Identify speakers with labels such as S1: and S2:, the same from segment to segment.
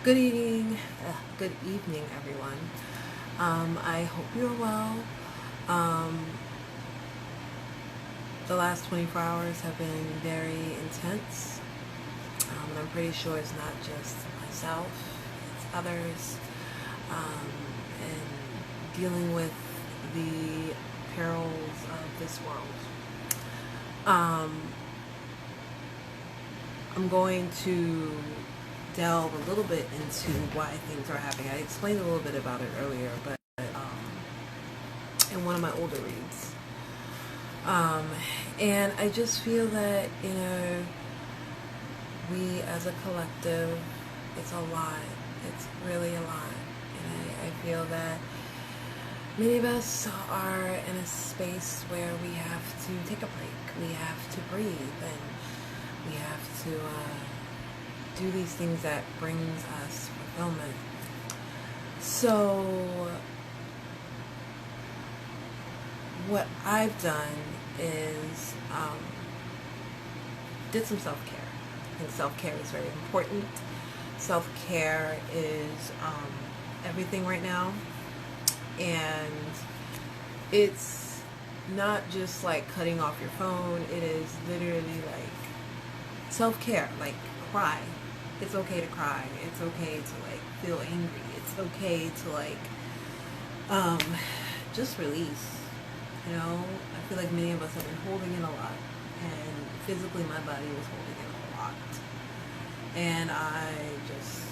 S1: Good evening, good evening, everyone. I hope you're well. Um, the last 24 hours have been very intense, and I'm pretty sure it's not just myself, it's others, um, and dealing with the perils of this world. Um, I'm going to delve a little bit into why things are happening. I explained a little bit about it earlier, but in one of my older reads. Um, and I just feel that, we as a collective, it's a lot. It's really a lot. And I feel that many of us are in a space where we have to take a break. We have to breathe, and we have to do these things that brings us fulfillment. So what I've done is did some self-care. I think self-care is very important. Self-care is everything right now, and it's not just like cutting off your phone. It is literally like self-care, like cry. It's okay to cry. It's okay to like feel angry. It's okay to like um, just release. I feel like many of us have been holding in a lot, and physically my body was holding in a lot, and I just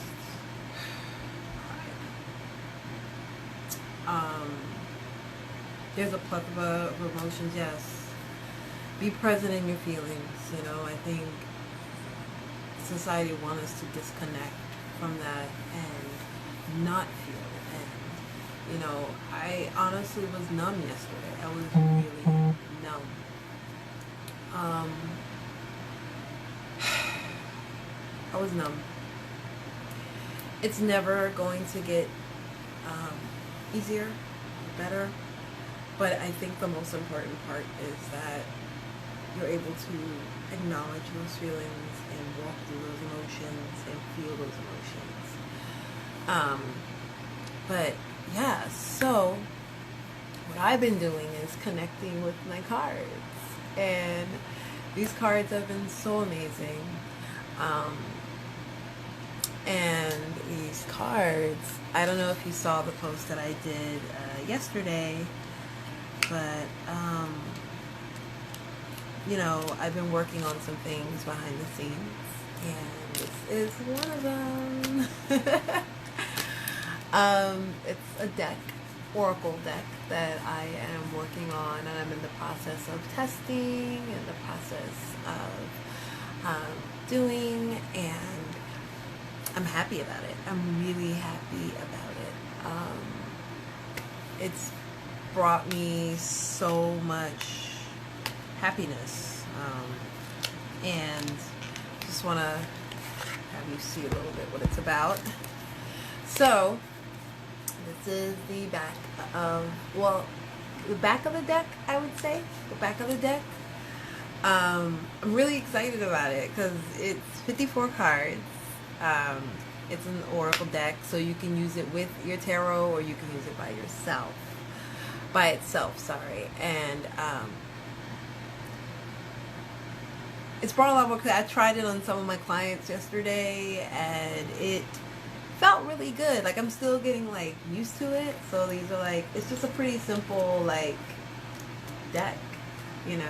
S1: cried. There's a plethora of emotions. Yes, be present in your feelings. I think society wants us to disconnect from that and not feel. I honestly was numb yesterday. I was really numb. I was numb. It's never going to get easier, better, but I think the most important part is that you're able to acknowledge those feelings and walk through those emotions and feel those emotions. But yeah, so what I've been doing is connecting with my cards, and these cards have been so amazing. And these cards, I don't know if you saw the post that I did yesterday, but I've been working on some things behind the scenes, and this is one of them. It's a deck, oracle deck, that I am working on, and I'm in the process of testing, in the process of doing, and I'm happy about it. I'm really happy about it. It's brought me so much happiness, and just want to have you see a little bit what it's about. So this is the back of, the back of the deck, I would say. The back of the deck. I'm really excited about it because it's 54 cards. It's an oracle deck, so you can use it with your tarot, or you can use it by itself, sorry. And it's brought a lot more, because I tried it on some of my clients yesterday, and it felt really good. Like, I'm still getting like used to it. So these are like, it's just a pretty simple like deck, and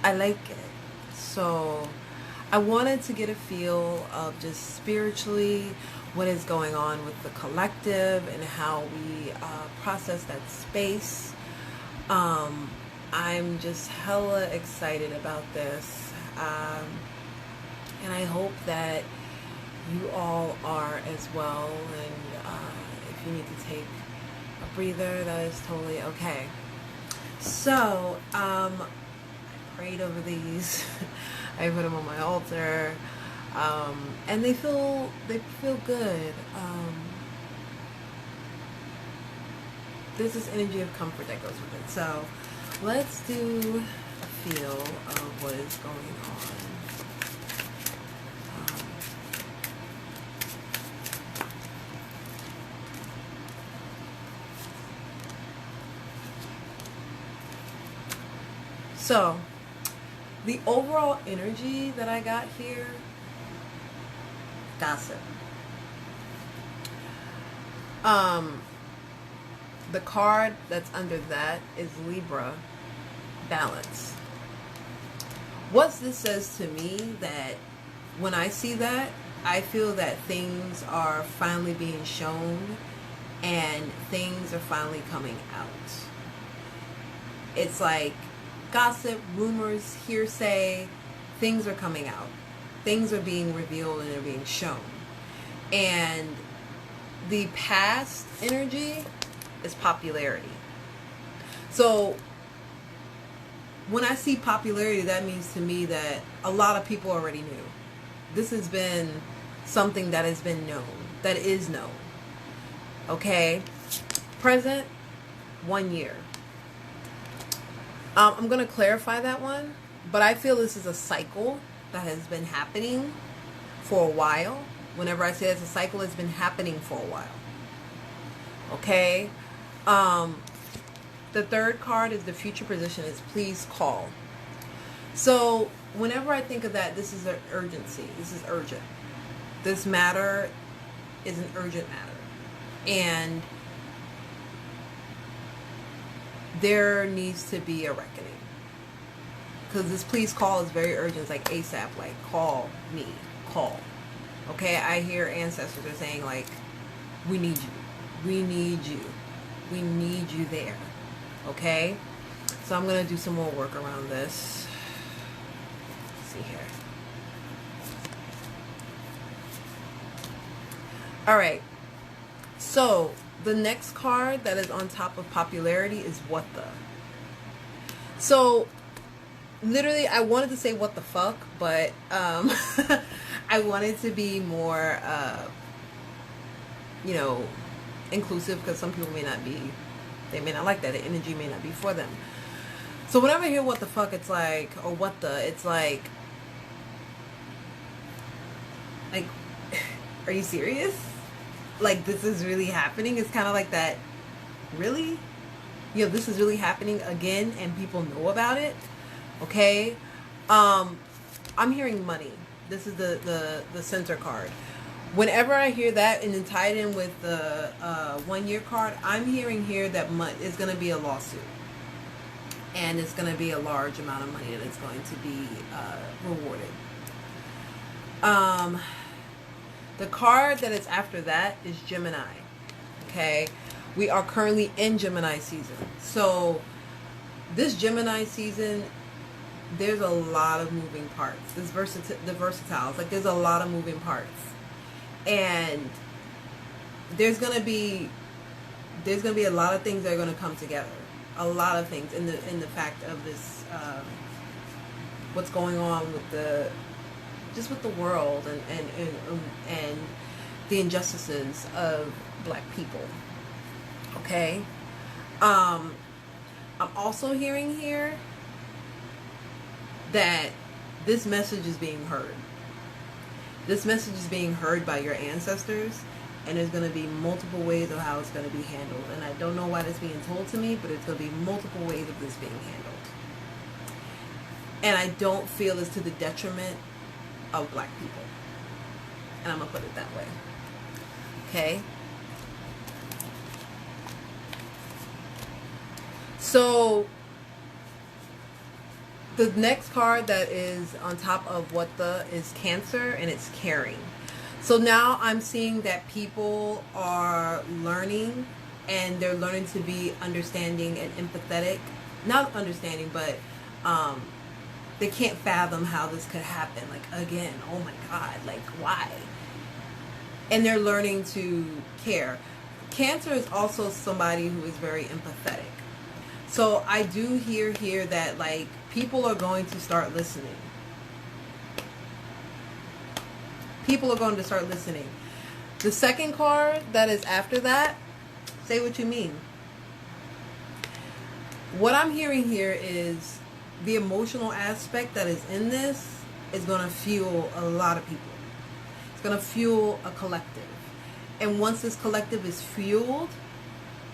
S1: I like it. So I wanted to get a feel of just spiritually what is going on with the collective and how we process that space. I'm just hella excited about this. And I hope that you all are as well. And if you need to take a breather, that is totally okay. So, I prayed over these. I put them on my altar, and they feel good. There's this energy of comfort that goes with it. So let's do a feel of what is going on. So, the overall energy that I got here, gossip. The card that's under that is Libra, balance. What this says to me, that when I see that, I feel that things are finally being shown and things are finally coming out. It's like gossip, rumors, hearsay, things are coming out. Things are being revealed and they're being shown. And the past energy is popularity. So when I see popularity, that means to me that a lot of people already knew. This has been something that has been known, that is known. Okay? Present, 1 year. I'm going to clarify that one, but I feel this is a cycle that has been happening for a while. Whenever I say it's a cycle, it's been happening for a while. Okay? The third card is the future position, is please call. So whenever I think of that, this is an urgency. This is urgent. This matter is an urgent matter. And there needs to be a reckoning. Because this please call is very urgent. It's like ASAP, like call me, call. Okay, I hear ancestors are saying like, we need you. We need you. We need you there. Okay? So I'm going to do some more work around this. Let's see here. Alright. So, the next card that is on top of popularity is what the. So, literally, I wanted to say what the fuck, but I wanted to be more, inclusive, because some people may not be, they may not like that. The energy may not be for them. So whenever I hear what the fuck, it's like, or what the, it's like, are you serious? Like, this is really happening? It's kind of like that, really? This is really happening again, and people know about it? Okay? I'm hearing money. This is the center card. Whenever I hear that and then tie it in with the 1 year card, I'm hearing here that it's going to be a lawsuit. And it's going to be a large amount of money that is going to be rewarded. The card that is after that is Gemini. Okay? We are currently in Gemini season. So, this Gemini season, there's a lot of moving parts. The versatiles. Like, there's a lot of moving parts. And there's gonna be a lot of things that are gonna come together. A lot of things in the fact of this, what's going on with the world and the injustices of Black people. Okay. I'm also hearing here that this message is being heard. This message is being heard by your ancestors, and there's going to be multiple ways of how it's going to be handled. And I don't know why that's being told to me, but it's going to be multiple ways of this being handled. And I don't feel it's to the detriment of Black people. And I'm going to put it that way. Okay? So, the next card that is on top of what the is Cancer, and it's caring. So now I'm seeing that people are learning, and they're learning to be understanding and empathetic. Not understanding, but they can't fathom how this could happen. Like, again, oh my God, like, why? And they're learning to care. Cancer is also somebody who is very empathetic. So I do hear here that, like, people are going to start listening. People are going to start listening. The second card that is after that, say what you mean. What I'm hearing here is
S2: the emotional aspect that is in this is going to fuel a lot of people. It's going to fuel a collective. And once this collective is fueled,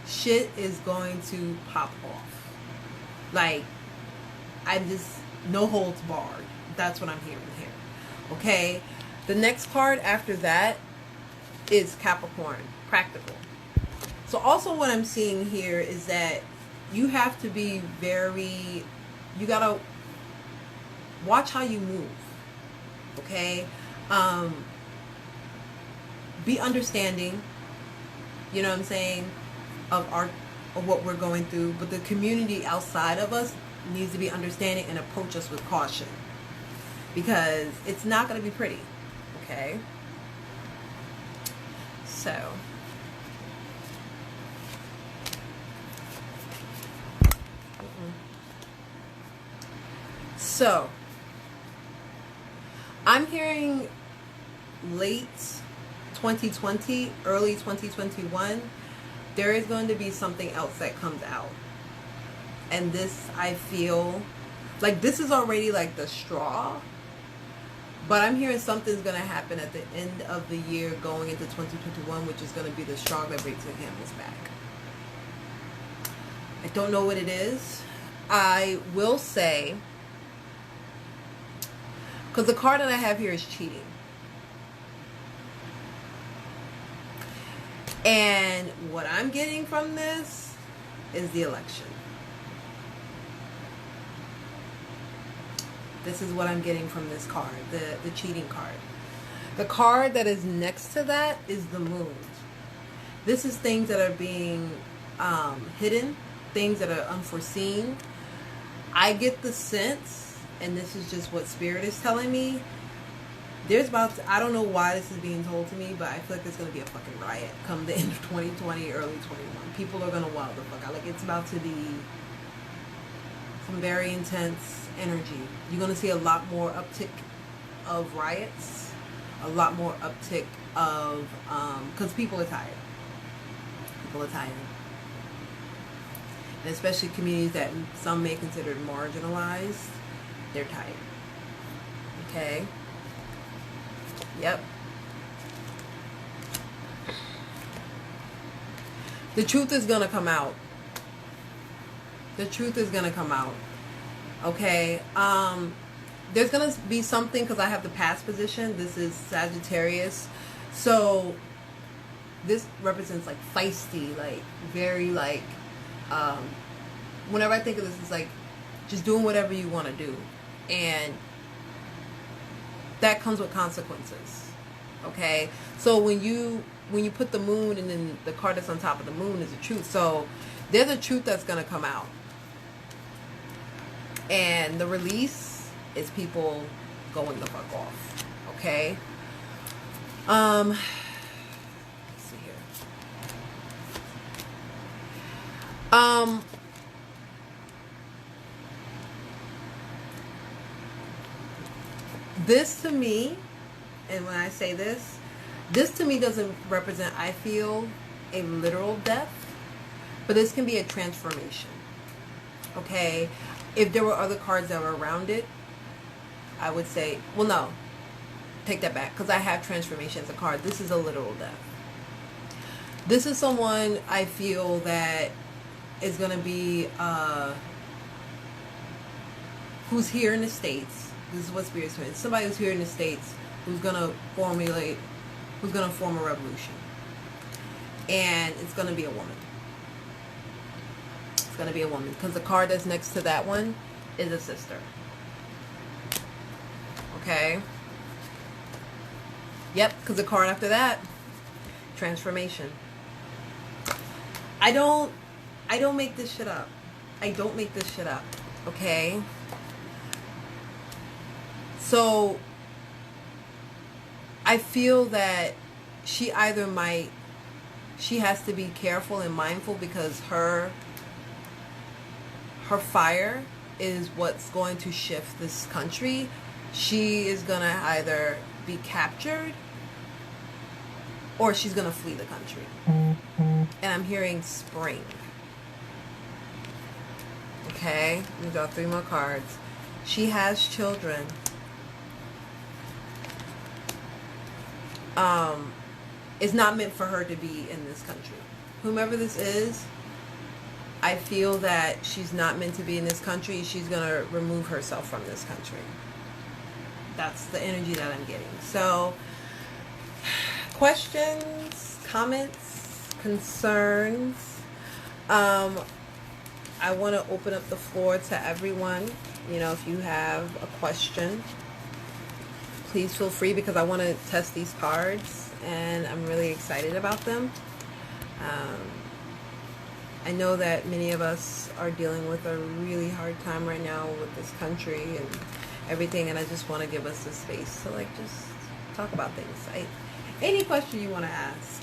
S2: shit is going to pop off. Like, I'm just, no holds barred. That's what I'm hearing here. Okay? The next card after that is Capricorn, practical. So also what I'm seeing here is that you have to be very, you gotta watch how you move. Okay? Be understanding, you know what I'm saying, of what we're going through, but the community outside of us needs to be understanding and approach us with caution, because it's not going to be pretty. Okay, so I'm hearing late 2020, early 2021, there is going to be something else that comes out. And this, I feel like this is already like the straw, but I'm hearing something's going to happen at the end of the year going into 2021, which is going to be the straw that breaks the camel's back. I don't know what it is. I will say, because the card that I have here is cheating. And what I'm getting from this is the election. This is what I'm getting from this card, the cheating card. The card that is next to that is the moon. This is things that are being hidden, things that are unforeseen. I get the sense, and this is just what Spirit is telling me, there's about to, I don't know why this is being told to me, but I feel like there's going to be a fucking riot come the end of 2020, early 21. People are going to wild the fuck out. Like, it's about to be some very intense energy. You're going to see a lot more uptick of riots, a lot more uptick of, because people are tired. People are tired. And especially communities that some may consider marginalized, they're tired. Okay? Yep. The truth is going to come out. The truth is going to come out. Okay? There's going to be something, because I have the past position. This is Sagittarius. So, this represents, like, feisty, like, very, like, whenever I think of this, it's like, just doing whatever you want to do. And that comes with consequences. Okay? So when you put the moon, and then the card that's on top of the moon is the truth. So there's a truth that's going to come out. And the release is people going the fuck off. Okay? Let's see here. This to me, and when I say this to me doesn't represent, I feel, a literal death, but this can be a transformation. Okay? If there were other cards that were around it, I would say, well, no, take that back, because I have transformation as a card. This is a literal death. This is someone I feel that is going to be, who's here in the States. This is what Spirit's doing. Somebody who's here in the States who's going to form a revolution. And it's going to be a woman. It's going to be a woman. Because the card that's next to that one is a sister. Okay? Yep, because the card after that, transformation. I don't make this shit up. I don't make this shit up. Okay? So, I feel that she has to be careful and mindful, because her fire is what's going to shift this country. She is going to either be captured or she's going to flee the country. And I'm hearing spring.
S1: Okay, we draw 3 more cards. She has children. It's not meant for her to be in this country. Whomever this is, I feel that she's not meant to be in this country. She's going to remove herself from this country. That's the energy that I'm getting. So, questions, comments, concerns. I want to open up the floor to everyone. You know, if you have a question, please feel free, because I want to test these cards and I'm really excited about them. I know that many of us are dealing with a really hard time right now with this country and everything, and I just want to give us the space to like just talk about things. Any question you want to ask.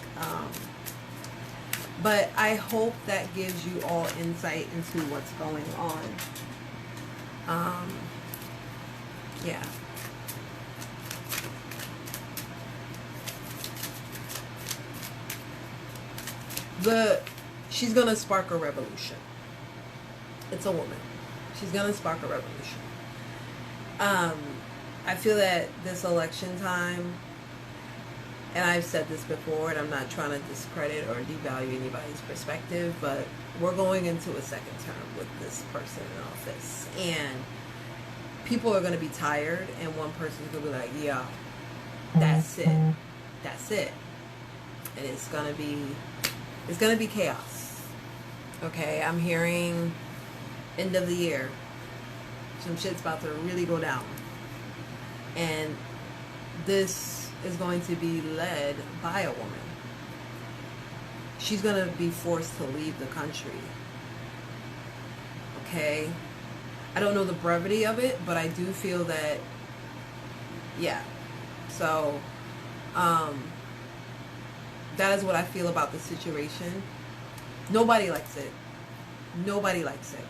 S1: But I hope that gives you all insight into what's going on. Yeah. She's gonna spark a revolution. It's a woman. She's gonna spark a revolution. I feel that this election time, and I've said this before, and I'm not trying to discredit or devalue anybody's perspective, but we're going into a second term with this person in office, and people are going to be tired, and one person's going to be like, yeah, that's it. That's it. And it's going to be chaos. Okay, I'm hearing end of the year. Some shit's about to really go down. And this is going to be led by a woman. She's going to be forced to leave the country. Okay? I don't know the brevity of it, but I do feel that, yeah. So, that is what I feel about the situation. Nobody likes it. Nobody likes it.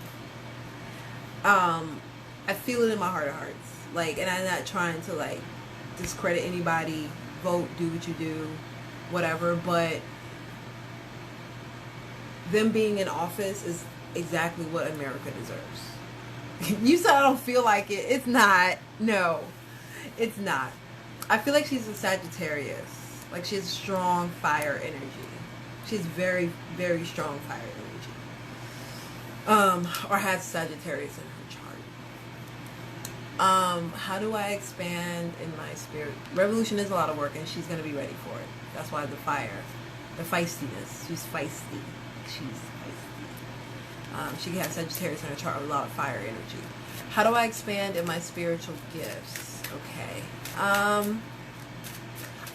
S1: I feel it in my heart of hearts. Like, and I'm not trying to, like, discredit anybody. Vote, do what you do, whatever. But them being in office is exactly what America deserves. You said I don't feel like it. It's not. No, it's not. I feel like she's a Sagittarius. Like, she has strong fire energy. She's very, very strong fire energy. Or has Sagittarius in her chart. How do I expand in my spirit? Revolution is a lot of work, and she's going to be ready for it. That's why the fire, the feistiness. She's feisty. She's feisty. She can have Sagittarius in her chart with a lot of fire energy. How do I expand in my spiritual gifts? Okay.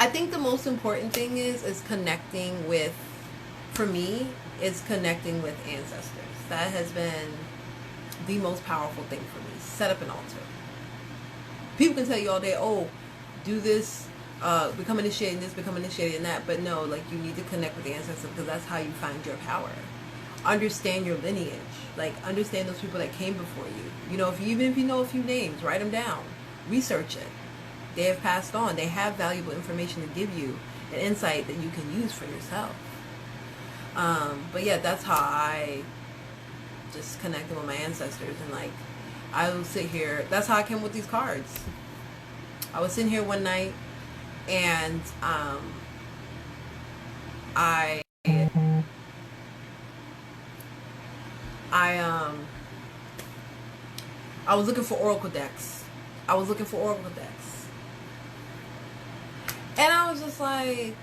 S1: I think the most important thing is connecting with, for me, is connecting with ancestors. That has been the most powerful thing for me. Set up an altar. People can tell you all day, oh, do this, become initiated in this, become initiated in that. But no, like, you need to connect with the ancestors, because that's how you find your power. Understand your lineage. Like, understand those people that came before you. You know, even if you know a few names, write them down. Research it. They have passed on. They have valuable information to give you, an insight that you can use for yourself. But yeah, that's how I just connected with my ancestors. And like, I will sit here. That's how I came with these cards. I was sitting here one night, and I was looking for oracle decks. And I was just like,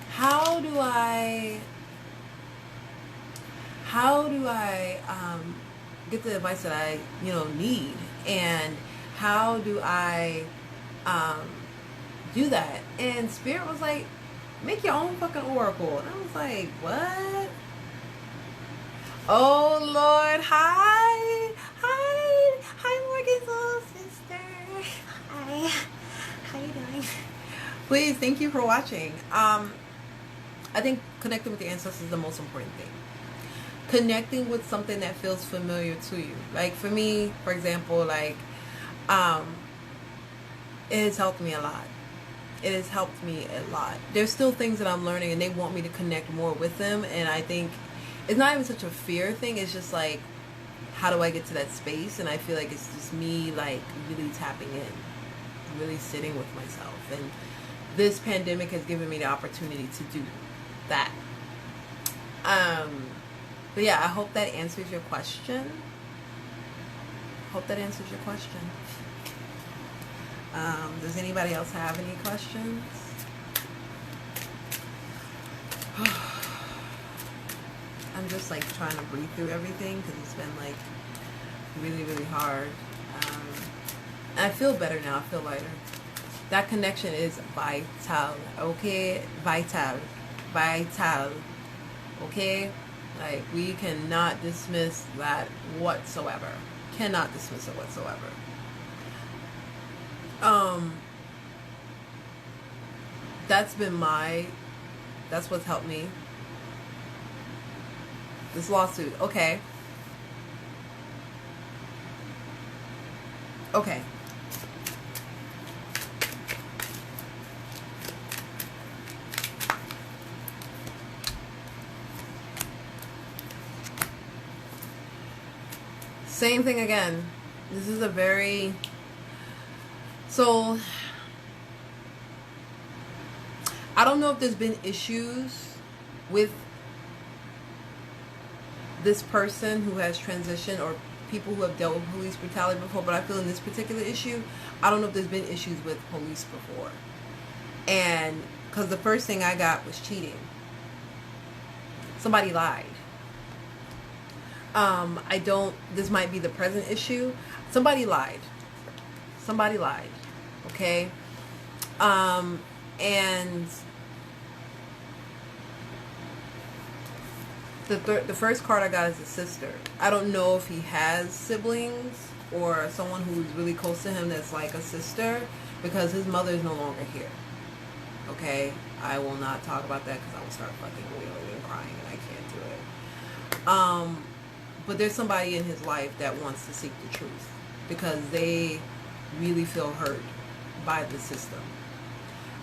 S1: how do I get the advice that I, need? And how do I do that? And Spirit was like, make your own fucking oracle. And I was like, what? Oh Lord, hi Morgan's little sister. Hi, how you doing? Please, thank you for watching. I think connecting with the ancestors is the most important thing. Connecting with something that feels familiar to you. Like, for me, for example, like, it has helped me a lot. There's still things that I'm learning, and they want me to connect more with them, and I think it's not even such a fear thing. It's just like,
S2: how do I get to that space? And I feel like it's just me like really tapping in, really sitting with myself. And this pandemic has given me the opportunity to do that. But yeah, I hope that answers your question. Does anybody else have any questions? I'm just like trying to breathe through everything because it's been like really, really hard. And I feel better now. I feel lighter. That connection is vital. Okay? Vital. Okay? Like, we cannot dismiss that whatsoever. Cannot dismiss it whatsoever. That's what's helped me. This lawsuit. Okay. Same thing again. This is a very... So, I don't know if there's been issues with this person who has transitioned or people who have dealt with police brutality before, but I feel in this particular issue, I don't know if there's been issues with police before. And because the first thing I got was cheating. Somebody lied. This might be the present issue. Somebody lied. Okay? And the first card I got is a sister. I don't know if he has siblings or someone who's really close to him that's like a sister, because his mother is no longer here. Okay? I will not talk about that because I will start fucking wailing and crying and I can't do it. But there's somebody in his life that wants to seek the truth because they really feel hurt by the system.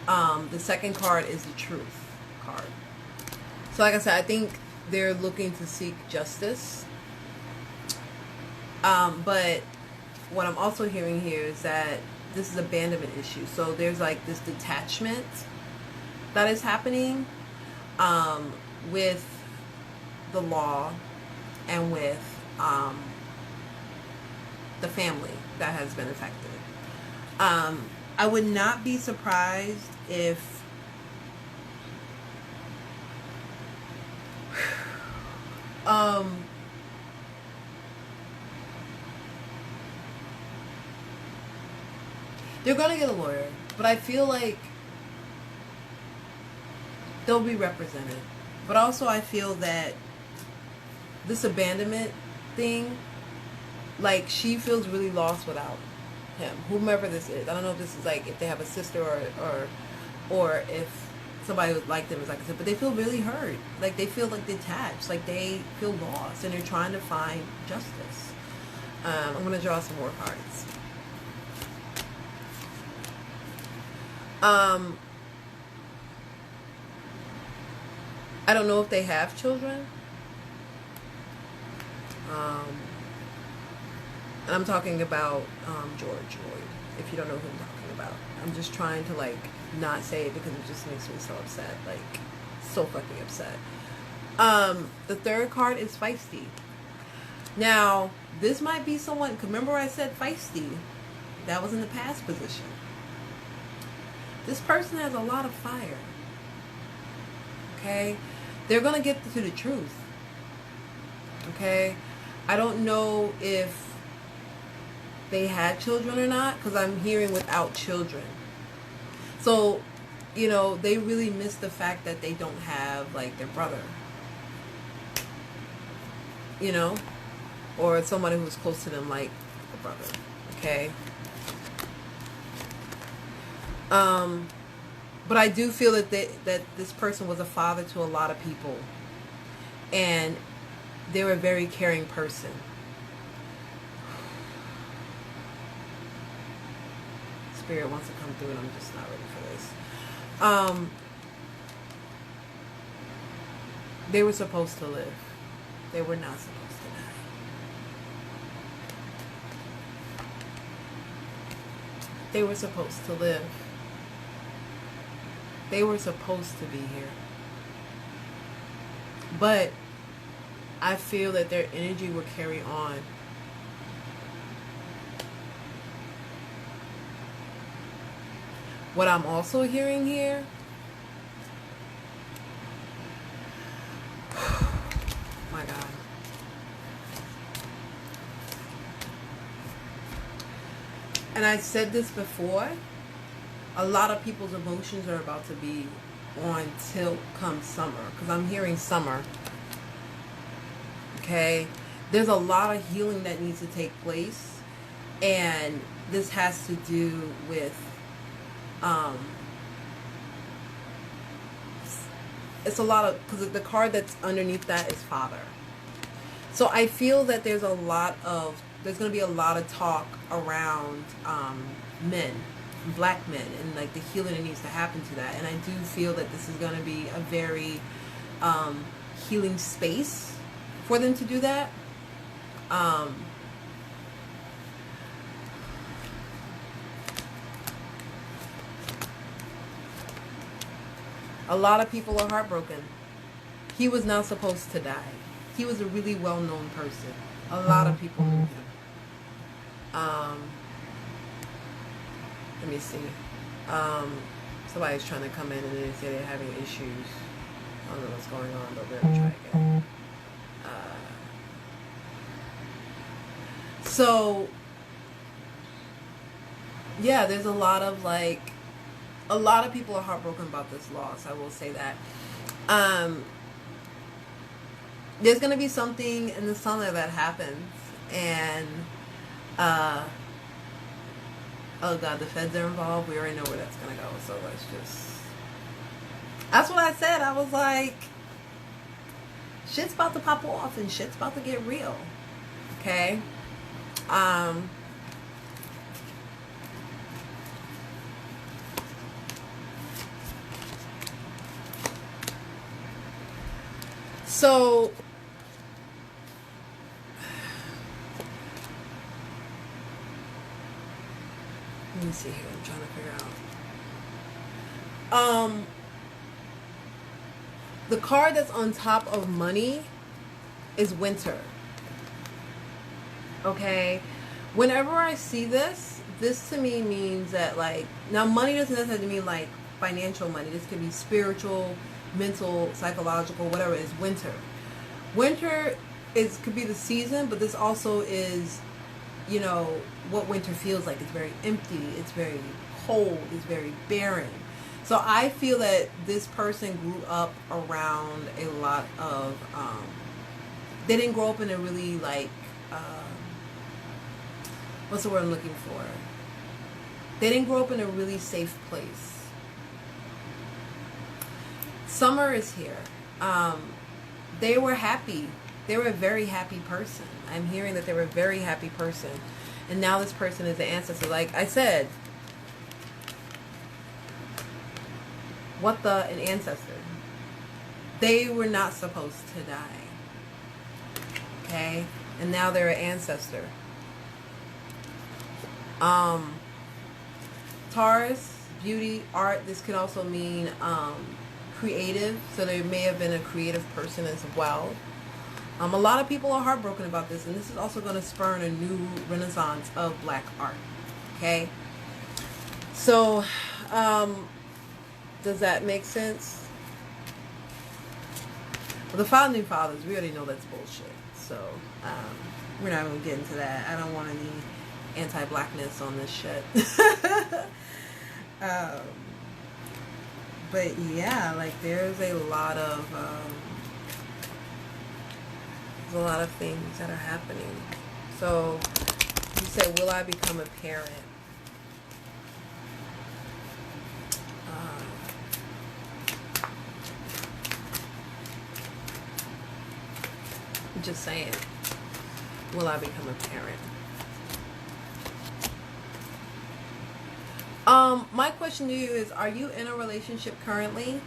S2: The second card is the truth card. So like I said, I think they're looking to seek justice. But what I'm also hearing here is that this is an abandonment issue. So there's like this detachment that is happening with the law and with the family that has been affected. I would not be surprised if they're going to get a lawyer, but I feel like they'll be represented. But also I feel that this abandonment thing, like, she feels really lost without him, whomever this is. I don't know if this is like if they have a sister or if somebody like them is like I said, but they feel really hurt. Like they feel like detached, like they feel lost, and they're trying to find justice. I'm gonna draw some more cards. I don't know if they have children. And I'm talking about George Floyd, if you don't know who I'm talking about. I'm just trying to, like, not say it because it just makes me so upset. Like, so fucking upset. The third card is feisty. Now, this might be someone... Remember I said feisty? That was in the past position. This person has a lot of fire. Okay? They're going to get to the truth. Okay? I don't know if they had children or not, because I'm hearing without children. So, you know, they really miss the fact that they don't have, like, their brother. You know? Or somebody who's close to them, like a brother. Okay? But I do feel that that this person was a father to a lot of people. And they were a very caring person. Spirit wants to come through and I'm just not ready for this. They were supposed to live. They were not supposed to die. They were supposed to live. They were supposed to be here. But I feel that their energy will carry on. What I'm also hearing here, my God. And I said this before, a lot of people's emotions are about to be on tilt come summer, because I'm hearing summer. Okay? There's a lot of healing that needs to take place, and this has to do with it's a lot of, because the card that's underneath that is father. So I feel that there's going to be a lot of talk around men, black men, and like the healing that needs to happen to that. And I do feel that this is going to be a very healing space for them to do that. A lot of people are heartbroken. He was not supposed to die. He was a really well-known person. A lot of people knew him. Let me see. Somebody's trying to come in and they say they're having issues. I don't know what's going on, but we're gonna try again. So, yeah, there's a lot of people are heartbroken about this loss. I will say that. There's going to be something in the summer that happens. And, oh God, the feds are involved. We already know where that's going to go. So let's just... That's what I said. I was like, shit's about to pop off and shit's about to get real. Okay? So, let me see here. I'm trying to figure out. The card that's on top of money is winter. Okay? Whenever I see this to me means that, like, now money doesn't necessarily mean like financial money. This could be spiritual, mental, psychological, whatever it is. Winter could be the season, but this also is, you know, what winter feels like. It's very empty, it's very cold, it's very barren. So I feel that this person grew up around a lot of they didn't grow up in a really like what's the word I'm looking for? They didn't grow up in a really safe place. Summer is here. They were happy. They were a very happy person. I'm hearing that they were a very happy person. And now this person is the ancestor. Like I said, an ancestor. They were not supposed to die. Okay? And now they're an ancestor. Taurus, beauty, art. This could also mean creative. So they may have been a creative person as well. A lot of people are heartbroken about this, and this is also going to spur a new renaissance of black art. Okay? So, does that make sense? Well, the founding fathers, we already know that's bullshit. So, we're not going to get into that. I don't want any anti-blackness on this shit. But yeah, like there's a lot of things that are happening. So you said, will I become a parent? Just saying, will I become a parent? My question to you is, are you in a relationship currently?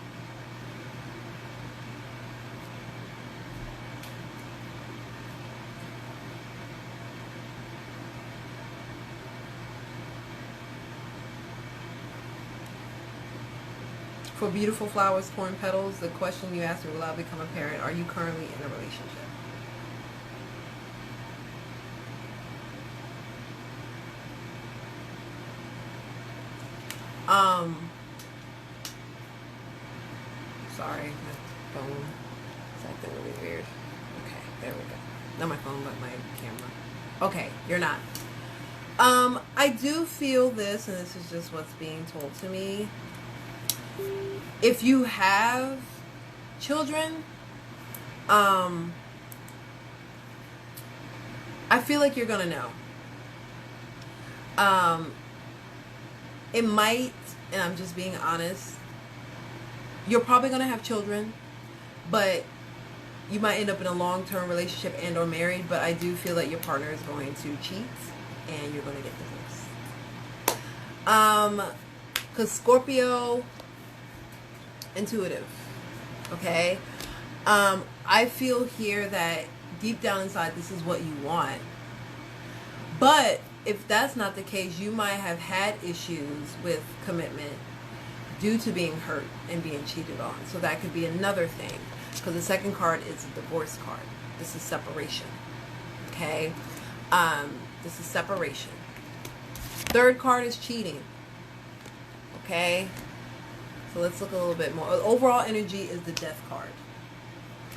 S2: For beautiful flowers, torn petals, the question you asked me will I become a parent. Are you currently in a relationship? Sorry, my phone is acting really weird. Okay, there we go. Not my phone, but my camera. Okay, you're not. I do feel this, and this is just what's being told to me. If you have children, I feel like you're gonna know. It might, and I'm just being honest, you're probably gonna have children, but you might end up in a long-term relationship and or married, but I do feel that your partner is going to cheat and you're going to get divorced. Because Scorpio, intuitive, okay? I feel here that deep down inside this is what you want. But if that's not the case, you might have had issues with commitment due to being hurt and being cheated on. So that could be another thing. Because the second card is a divorce card. This is separation. Okay? This is separation. Third card is cheating. Okay? So let's look a little bit more. Overall energy is the death card.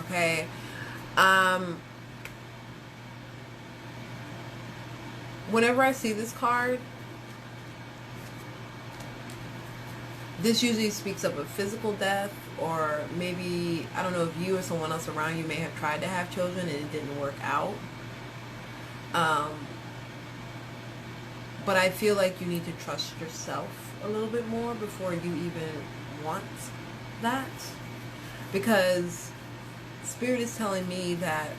S2: Okay? Whenever I see this card, this usually speaks of a physical death, or maybe, I don't know if you or someone else around you may have tried to have children and it didn't work out. But I feel like you need to trust yourself a little bit more before you even want that. Because Spirit is telling me that,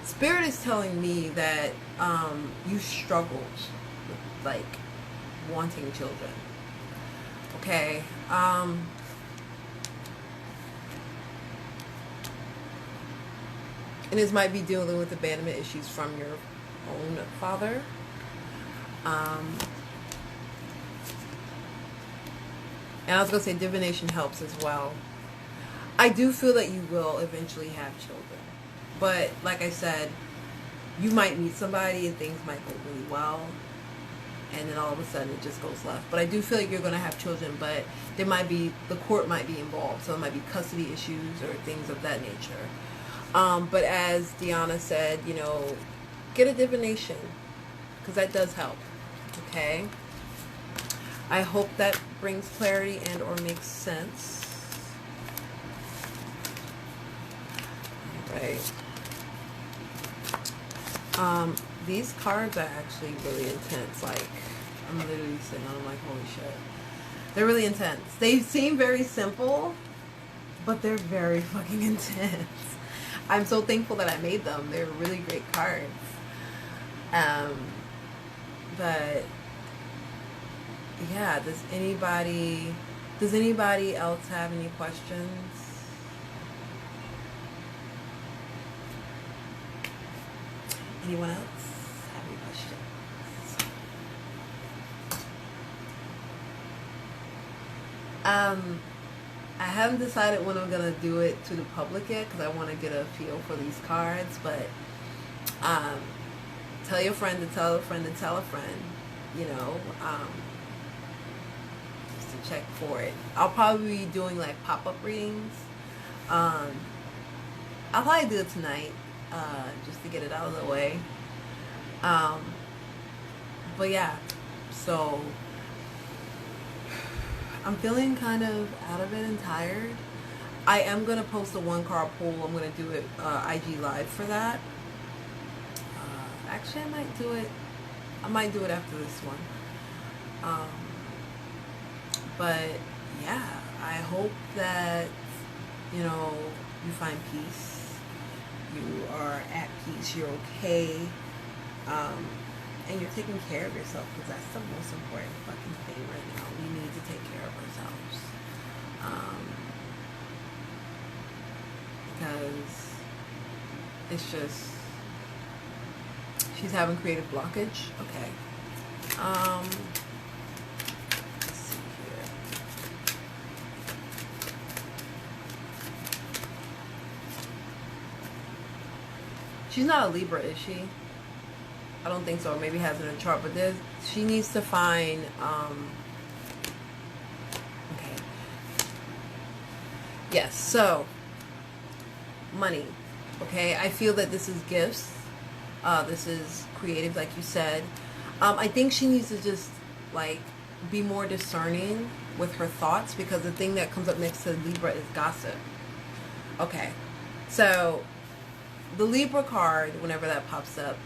S2: Spirit is telling me that you struggled with, like, wanting children. Okay? And this might be dealing with abandonment issues from your own father. And I was going to say divination helps as well. I do feel that you will eventually have children. But like I said, you might meet somebody and things might go really well, and then all of a sudden it just goes left. But I do feel like you're going to have children, but there might be, the court might be involved. So it might be custody issues or things of that nature. But as Deanna said, you know, get a divination, because that does help. Okay? I hope that brings clarity and or makes sense. All right. These cards are actually really intense. Like, I'm literally sitting on them like, holy shit. They're really intense. They seem very simple, but they're very fucking intense. I'm so thankful that I made them. They're really great cards. But yeah, does anybody else have any questions? Anyone else have any questions? I haven't decided when I'm gonna do it to the public yet, because I want to get a feel for these cards. But tell your friend to tell a friend to tell a friend. You know, just to check for it. I'll probably be doing like pop-up readings. I'll probably do it tonight, just to get it out of the way. But yeah, so I'm feeling kind of out of it and tired. I am going to post a one-card poll. I'm going to do it IG Live for that. Actually, I might do it after this one. But yeah, I hope that, you know, you find peace. You are at peace. You're okay. And you're taking care of yourself, because that's the most important fucking thing right now. We need to take care of ourselves. Because it's just, she's having creative blockage. Okay. Let's see here. She's not a Libra, is she? I don't think so. Maybe has it in a chart, but she needs to find. Okay. Yes. So money. Okay. I feel that this is gifts. This is creative, like you said. I think she needs to just like be more discerning with her thoughts, because the thing that comes up next to Libra is gossip. Okay. So the Libra card, whenever that pops up,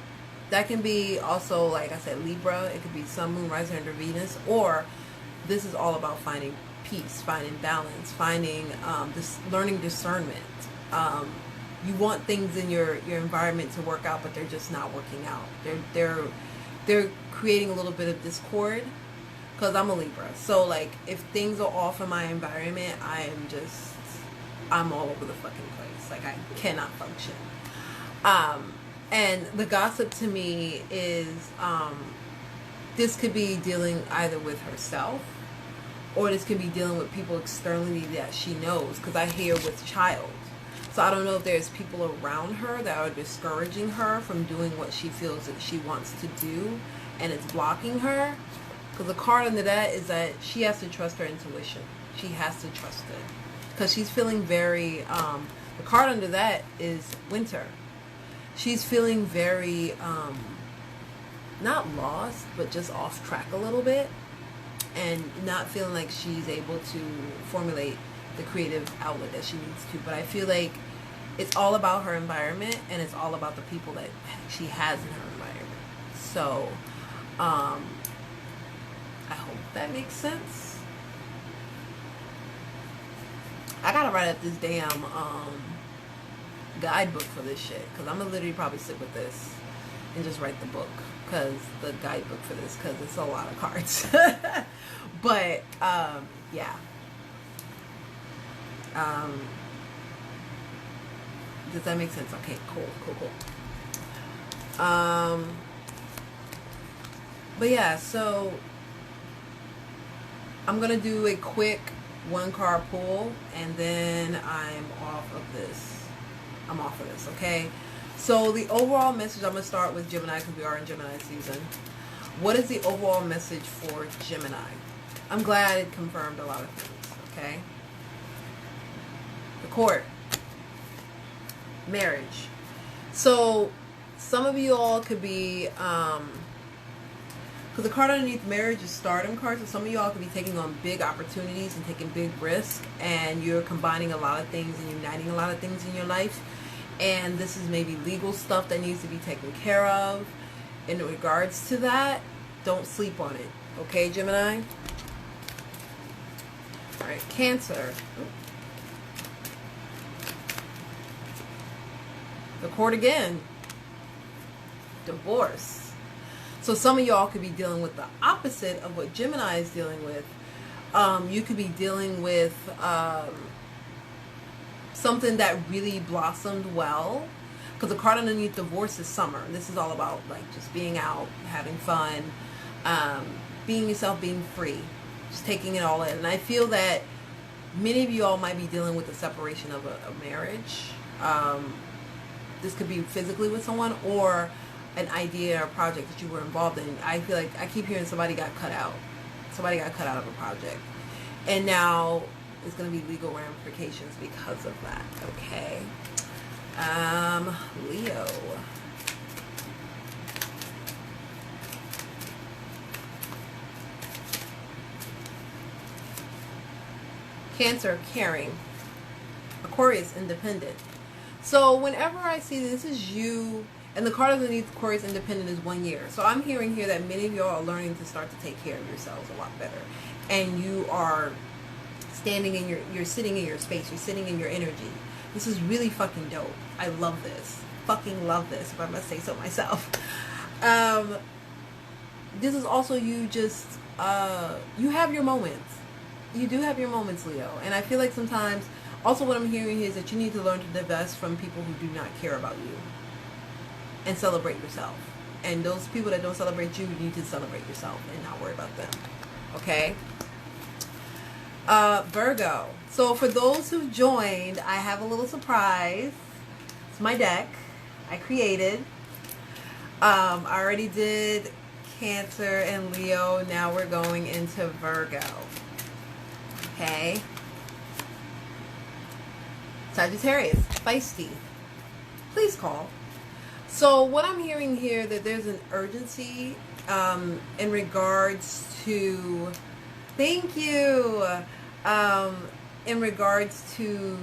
S2: that can be also, like I said, Libra. It could be Sun, Moon, Rising, under Venus. Or this is all about finding peace, finding balance, finding learning discernment. You want things in your environment to work out, but they're just not working out. They're creating a little bit of discord, because I'm a Libra. So like if things are off in my environment, I'm all over the fucking place. Like I cannot function. And the gossip to me is, this could be dealing either with herself, or this could be dealing with people externally that she knows, because I hear with child. So I don't know if there's people around her that are discouraging her from doing what she feels that she wants to do, and it's blocking her. Because the card under that is that she has to trust her intuition. She has to trust it. Because she's feeling very, the card under that is winter. She's feeling very, not lost, but just off track a little bit. And not feeling like she's able to formulate the creative outlet that she needs to. But I feel like it's all about her environment, and it's all about the people that she has in her environment. So, I hope that makes sense. I gotta write up this damn guidebook for this shit, because I'm gonna literally probably sit with this and just write the book, because the guidebook for this, because it's a lot of cards. But yeah. Does that make sense? Okay, cool. But yeah, so I'm gonna do a quick 1-card pull, and then I'm off of this. Okay, so the overall message, I'm gonna start with Gemini, because we are in Gemini season. What is the overall message for Gemini? I'm glad it confirmed a lot of things. Okay, the Court, marriage. So some of you all could be, because the card underneath marriage is stardom card, so some of y'all could be taking on big opportunities and taking big risks, and you're combining a lot of things and uniting a lot of things in your life. And this is maybe legal stuff that needs to be taken care of. In regards to that, don't sleep on it. Okay, Gemini? Alright, Cancer. The Court again. Divorce. So some of y'all could be dealing with the opposite of what Gemini is dealing with. You could be dealing with something that really blossomed well. Because the card underneath divorce is summer. This is all about like just being out, having fun, being yourself, being free, just taking it all in. And I feel that many of you all might be dealing with the separation of a marriage. This could be physically with someone, or an idea or project that you were involved in. I feel like I keep hearing somebody got cut out. Somebody got cut out of a project. And now there's going to be legal ramifications because of that. Okay. Leo. Cancer, caring. Aquarius, independent. So whenever I see this is you, and the card underneath Aquarius independent is 1 year. So I'm hearing here that many of y'all are learning to start to take care of yourselves a lot better. And you are standing in you're sitting in your space, you're sitting in your energy. This is really fucking dope. I love this. Fucking love this, if I must say so myself. This is also you just, you have your moments. You do have your moments, Leo. And I feel like sometimes, also what I'm hearing is that you need to learn to divest from people who do not care about you. And celebrate yourself. And those people that don't celebrate you, you need to celebrate yourself and not worry about them. Okay? Virgo. So for those who joined, I have a little surprise. It's my deck I created. I already did Cancer and Leo. Now we're going into Virgo. Okay? Sagittarius, feisty. Please call. So what I'm hearing here, that there's an urgency in regards to, thank you, in regards to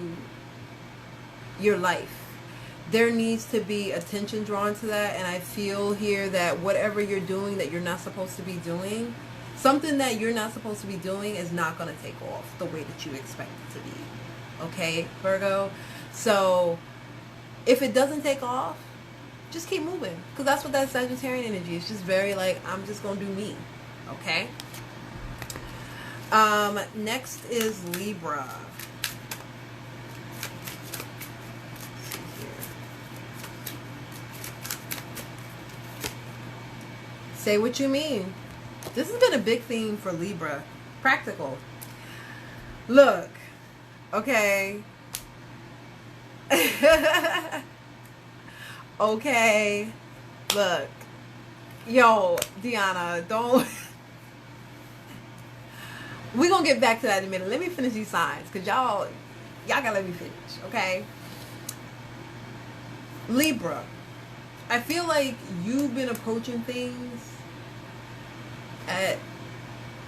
S2: your life. There needs to be attention drawn to that, and I feel here that whatever you're doing that you're not supposed to be doing, something that you're not supposed to be doing is not going to take off the way that you expect it to be. Okay, Virgo? So if it doesn't take off, just keep moving, because that's what that Sagittarian energy is. Just very like, I'm just going to do me. Okay? Next is Libra. Say what you mean. This has been a big theme for Libra. Practical. Look. Okay. Okay. Look. Yo, Deanna, don't. We're going to get back to that in a minute. Let me finish these signs, because y'all got to let me finish. Okay? Libra. I feel like you've been approaching things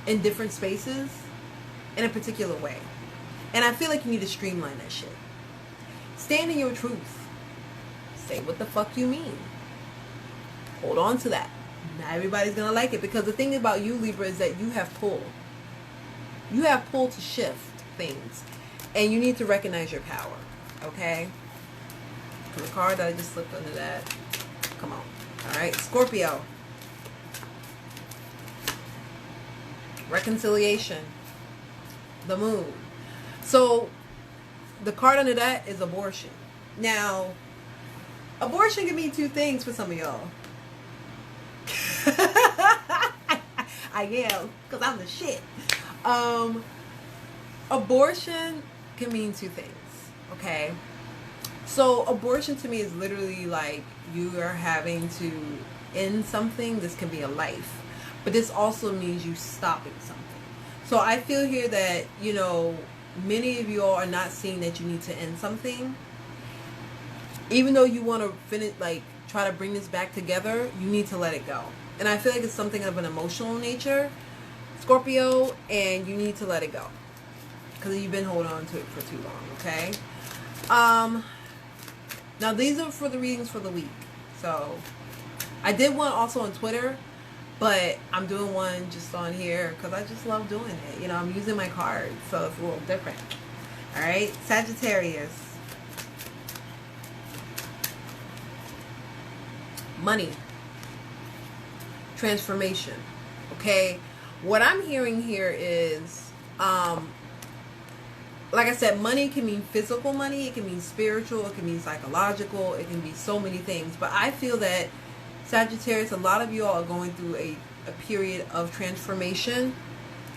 S2: in different spaces in a particular way. And I feel like you need to streamline that shit. Stand in your truth. Say what the fuck you mean. Hold on to that. Not everybody's going to like it, because the thing about you, Libra, is that you have pull. You have pull to shift things. And you need to recognize your power. Okay? The card that I just slipped under that. Come on. Alright, Scorpio. Reconciliation. The Moon. So, the card under that is abortion. Now, abortion can mean two things for some of y'all. I am, because I'm the shit. Abortion can mean two things. Okay? So abortion to me is literally like you are having to end something. This can be a life, but this also means you stopping something. So I feel here that, you know, many of you all are not seeing that you need to end something. Even though you want to finish, like try to bring this back together, you need to let it go. And I feel like it's something of an emotional nature, Scorpio, and you need to let it go, because you've been holding on to it for too long. Okay? Now these are for the readings for the week. So I did one also on Twitter, but I'm doing one just on here because I just love doing it. You know, I'm using my cards, so it's a little different. All right, Sagittarius. Money. Transformation. Okay? What I'm hearing here is, like I said, money can mean physical money, it can mean spiritual, it can mean psychological, it can be so many things. But I feel that, Sagittarius, a lot of you all are going through a period of transformation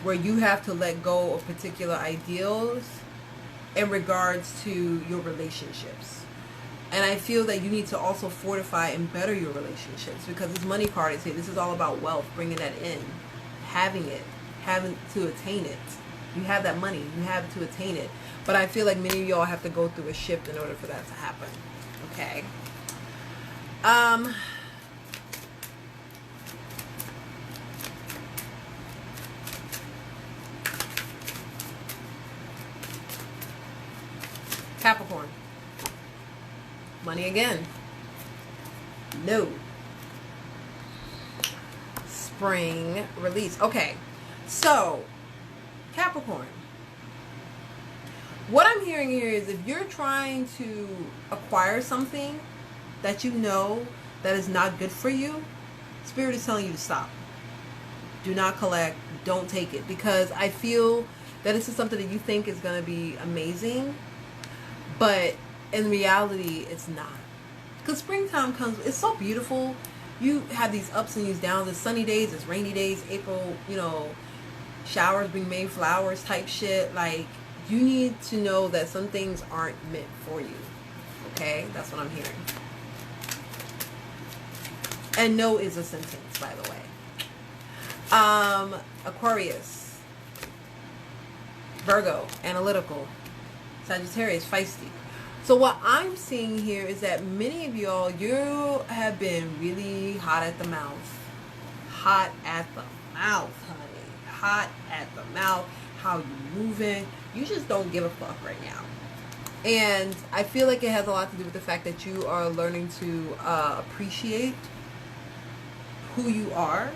S2: where you have to let go of particular ideals in regards to your relationships. And I feel that you need to also fortify and better your relationships, because this money card is here. This is all about wealth, bringing that in, having it, having to attain it. You have that money, you have to attain it. But I feel like many of y'all have to go through a shift in order for that to happen. Okay. Capricorn. Money again. No. Spring release. Okay. So, Capricorn. What I'm hearing here is if you're trying to acquire something that you know that is not good for you, Spirit is telling you to stop. Do not collect. Don't take it. Because I feel that this is something that you think is going to be amazing, but in reality, it's not. Because springtime comes, it's so beautiful, you have these ups and these downs. It's sunny days, it's rainy days, April, showers bring May flowers type shit. Like, you need to know that some things aren't meant for you. Okay? That's what I'm hearing. And no is a sentence, by the way. Aquarius, Virgo, analytical, Sagittarius, feisty. So what I'm seeing here is that many of y'all, you have been really hot at the mouth. Hot at the mouth, honey. Hot at the mouth. How you moving. You just don't give a fuck right now. And I feel like it has a lot to do with the fact that you are learning to appreciate who you are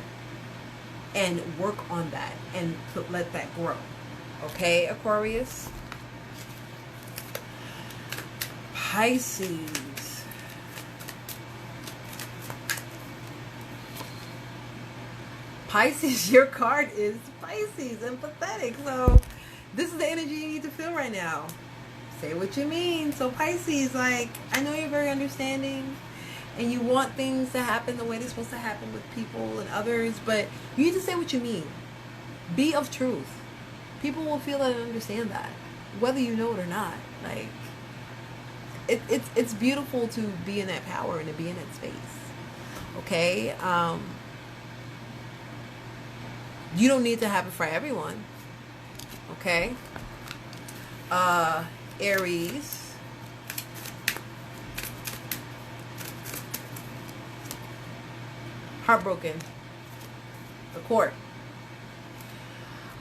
S2: and work on that and to let that grow. Okay, Aquarius? Pisces. Pisces, your card is Pisces and pathetic. So this is the energy you need to feel right now. Say what you mean. So Pisces, like, I know you're very understanding and you want things to happen the way they're supposed to happen with people and others, but you need to say what you mean. Be of truth. People will feel that and understand that, whether you know it or not. Like, it's beautiful to be in that power and to be in that space. Okay? You don't need to have it for everyone. Okay? Aries. Heartbroken. The Court.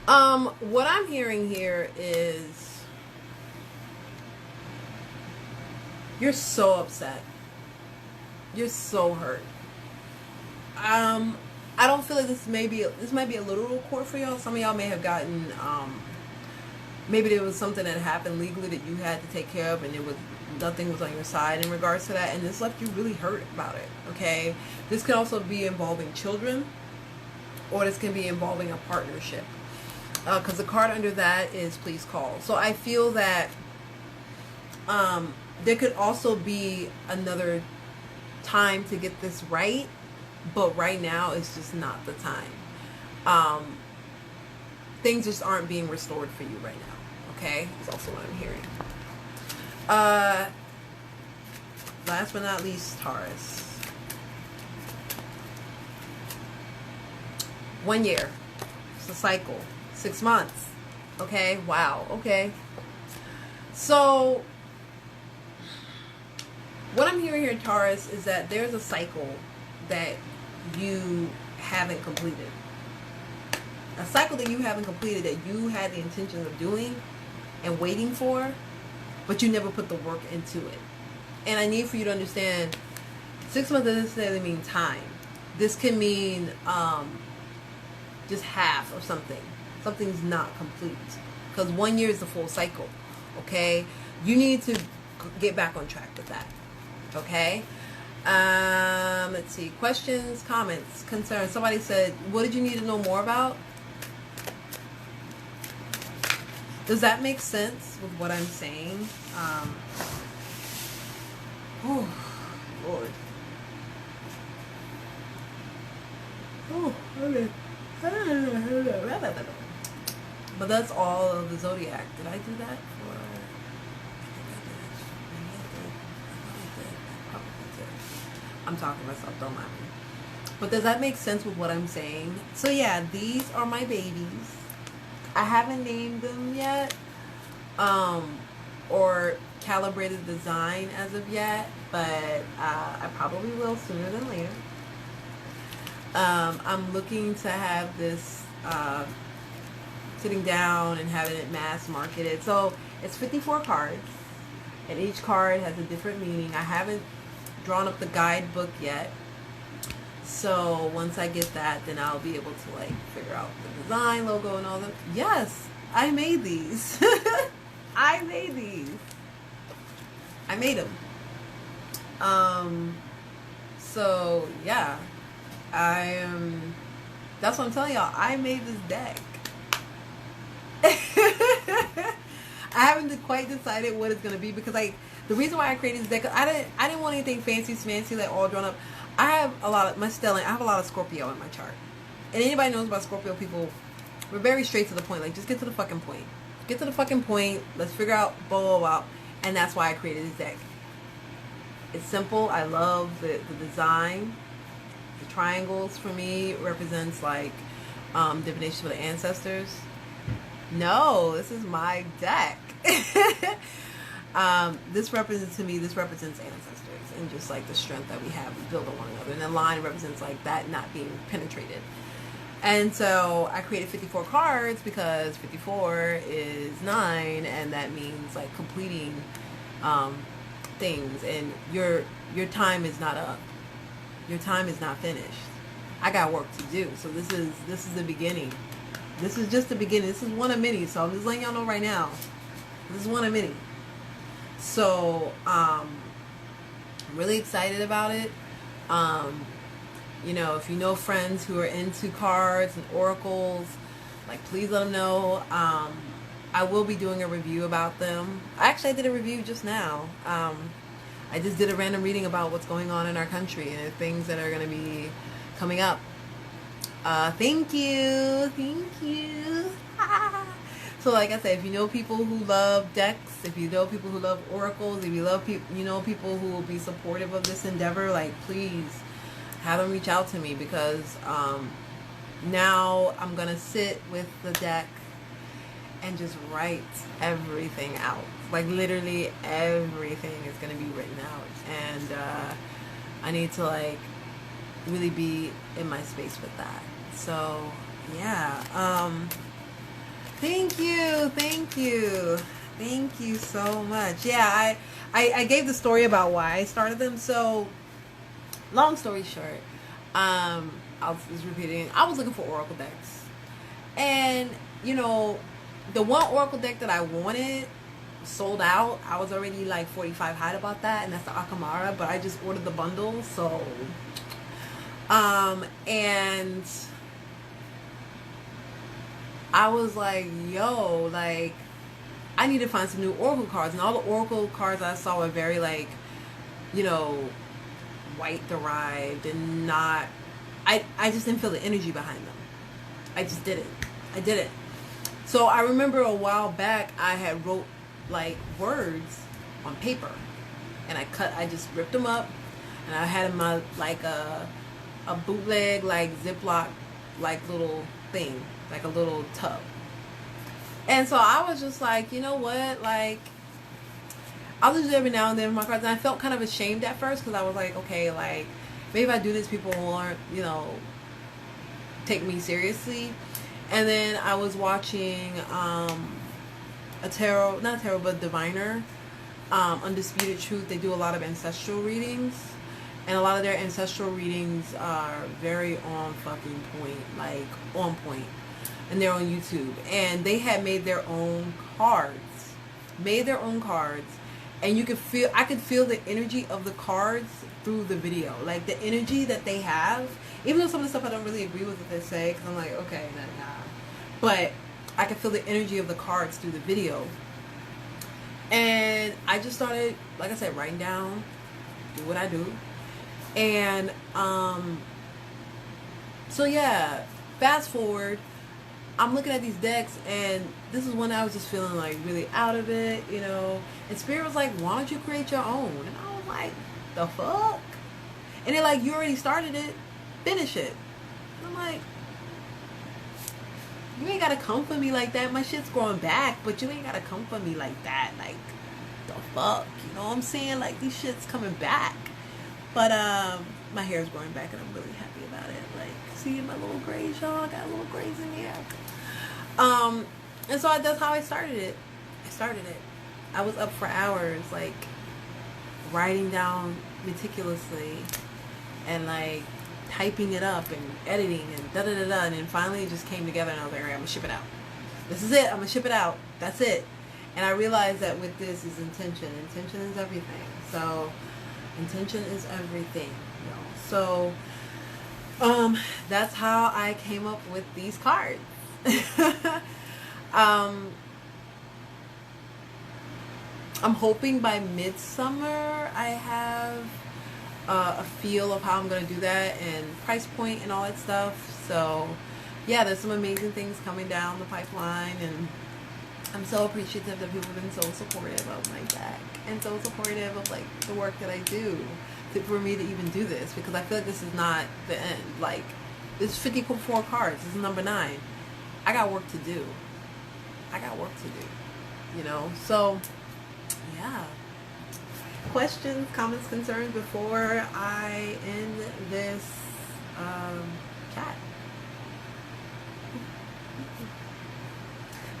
S2: What I'm hearing here is you're so upset. You're so hurt. I don't feel like this might be a literal court for y'all. Some of y'all may have gotten maybe there was something that happened legally that you had to take care of, and nothing was on your side in regards to that, and this left you really hurt about it. Okay, this can also be involving children, or this can be involving a partnership, because the card under that is please call. So I feel that there could also be another time to get this right, but right now it's just not the time. Things just aren't being restored for you right now. Okay, that's also what I'm hearing. Last but not least, Taurus. 1 year. It's a cycle. 6 months. Okay, wow. Okay. So, what I'm hearing here, Taurus, is that there's a cycle that you haven't completed. A cycle that you haven't completed that you had the intention of doing and waiting for, but you never put the work into it. And I need for you to understand, 6 months doesn't necessarily mean time. This can mean just half of something. Something's not complete. Because 1 year is the full cycle. Okay? You need to get back on track with that. Okay? Let's see. Questions, comments, concerns. Somebody said, what did you need to know more about? Does that make sense with what I'm saying? Oh, Lord. Oh, okay. But that's all of the zodiac. Did I do that? I'm talking to myself, don't mind me. But does that make sense with what I'm saying? So yeah, these are my babies. I haven't named them yet, or calibrated the design as of yet, but I probably will sooner than later. I'm looking to have this sitting down and having it mass marketed. So it's 54 cards, and each card has a different meaning. I haven't drawn up the guidebook yet. So once I get that, then I'll be able to like figure out the design, logo, and all that. Yes, I made these. I made these. I made them. So yeah, that's what I'm telling y'all. I made this deck. I haven't quite decided what it's gonna be because I The reason why I created this deck, I didn't want anything fancy, like all drawn up. I have a lot of my stellium. I have a lot of Scorpio in my chart, and anybody knows about Scorpio people, we're very straight to the point. Like, just get to the fucking point. Get to the fucking point. Let's figure out blah blah blah. And that's why I created this deck. It's simple. I love the design. The triangles for me represents like divination for the ancestors. No, this is my deck. This represents ancestors and just like the strength that we have to build on one another. And the line represents like that not being penetrated. And so I created 54 cards because 54 is 9, and that means like completing things. And your time is not up. Your time is not finished. I got work to do. So this is the beginning. This is just the beginning. This is one of many. So I'm just letting y'all know right now. This is one of many. So I'm really excited about it. You know, if you know friends who are into cards and oracles, like, please let them know. I will be doing a review about them. Actually, I did a review just now. I just did a random reading about what's going on in our country and the things that are going to be coming up. Thank you. So like I said, if you know people who love decks, if you know people who love oracles, if you love people, you know people who will be supportive of this endeavor, like, please have them reach out to me, because now I'm gonna sit with the deck and just write everything out. Like, literally everything is gonna be written out, and I need to like really be in my space with that. So yeah, thank you so much. Yeah, I gave the story about why I started them. So long story short, I was just repeating, I was looking for oracle decks, and you know, the one oracle deck that I wanted sold out. I was already like 45 high about that, and that's the Akamara, but I just ordered the bundle. So and I was like, yo, like, I need to find some new oracle cards, and all the oracle cards I saw were very like, you know, white derived, and not, I just didn't feel the energy behind them. I just didn't. So I remember a while back I had wrote like words on paper, and I just ripped them up, and I had in my like a bootleg like Ziploc like little thing, like a little tub. And so I was just like, you know what, like, I'll just do every now and then with my cards. And I felt kind of ashamed at first, because I was like, okay, like, maybe if I do this, people won't, you know, take me seriously. And then I was watching not a tarot, but diviner, Undisputed Truth. They do a lot of ancestral readings, and a lot of their ancestral readings are very on fucking point, like on point. And they're on YouTube, and they had made their own cards, and you could feel, I could feel the energy of the cards through the video, like the energy that they have, even though some of the stuff I don't really agree with what they say, because I'm like, okay, nah, but I could feel the energy of the cards through the video. And I just started, like I said, writing down, do what I do. And so yeah, fast forward, I'm looking at these decks, and this is when I was just feeling like really out of it, you know. And Spirit was like, why don't you create your own? And I was like, the fuck? And they're like, you already started it, finish it. And I'm like, you ain't gotta come for me like that. My shit's growing back, but you ain't gotta come for me like that. Like, the fuck? You know what I'm saying? Like, these shit's coming back. But my hair's growing back, and I'm really happy about it. Like, see my little grays, y'all? I got little grays in here. And so that's how I started it. I was up for hours, like, writing down meticulously, and like typing it up and editing and da-da-da-da, and then finally it just came together, and I was like, all right, I'm gonna ship it out. This is it. I'm gonna ship it out. That's it. And I realized that with this is intention. Intention is everything. So intention is everything, you know. So that's how I came up with these cards. I'm hoping by midsummer I have a feel of how I'm going to do that and price point and all that stuff. So yeah, there's some amazing things coming down the pipeline, and I'm so appreciative that people have been so supportive of my deck and so supportive of like the work that I do for me to even do this, because I feel like this is not the end. Like, it's 54 cards. This is number 9. I got work to do. You know? So, yeah. Questions, comments, concerns before I end this chat?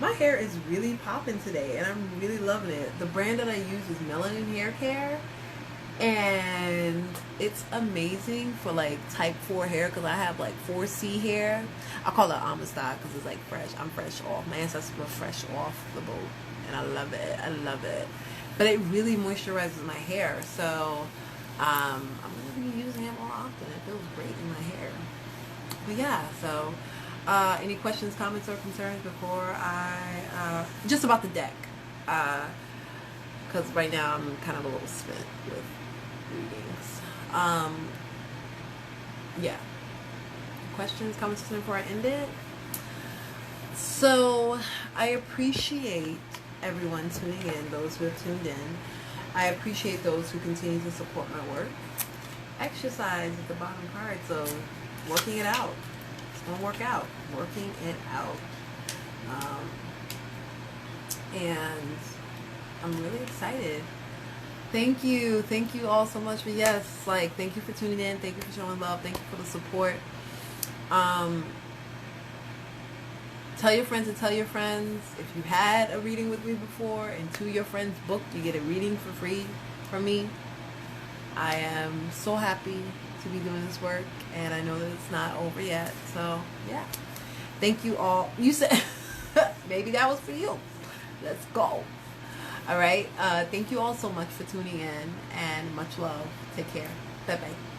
S2: My hair is really popping today, and I'm really loving it. The brand that I use is Melanin Hair Care, and it's amazing for like type 4 hair, because I have like 4C hair. I call it Amistad because it's like fresh. I'm fresh off. My ancestors were fresh off the boat, and I love it. But it really moisturizes my hair, so I'm going to be using it more often. It feels great in my hair. But yeah, so any questions, comments, or concerns before I just about the deck, because right now I'm kind of a little spent with readings. Yeah, questions, comments, concerns before I end it. So I appreciate everyone tuning in, those who have tuned in. I appreciate those who continue to support my work. Exercise at the bottom card, so working it out. It's going to work out. Working it out. And I'm really excited. Thank you all so much. But yes, like, thank you for tuning in. Thank you for showing love. Thank you for the support. Tell your friends and tell your friends. If you had a reading with me before and 2 of your friends booked, you get a reading for free from me. I am so happy to be doing this work, and I know that it's not over yet. So yeah, thank you all. You said maybe that was for you. Let's go. All right. Thank you all so much for tuning in, and much love. Take care. Bye bye.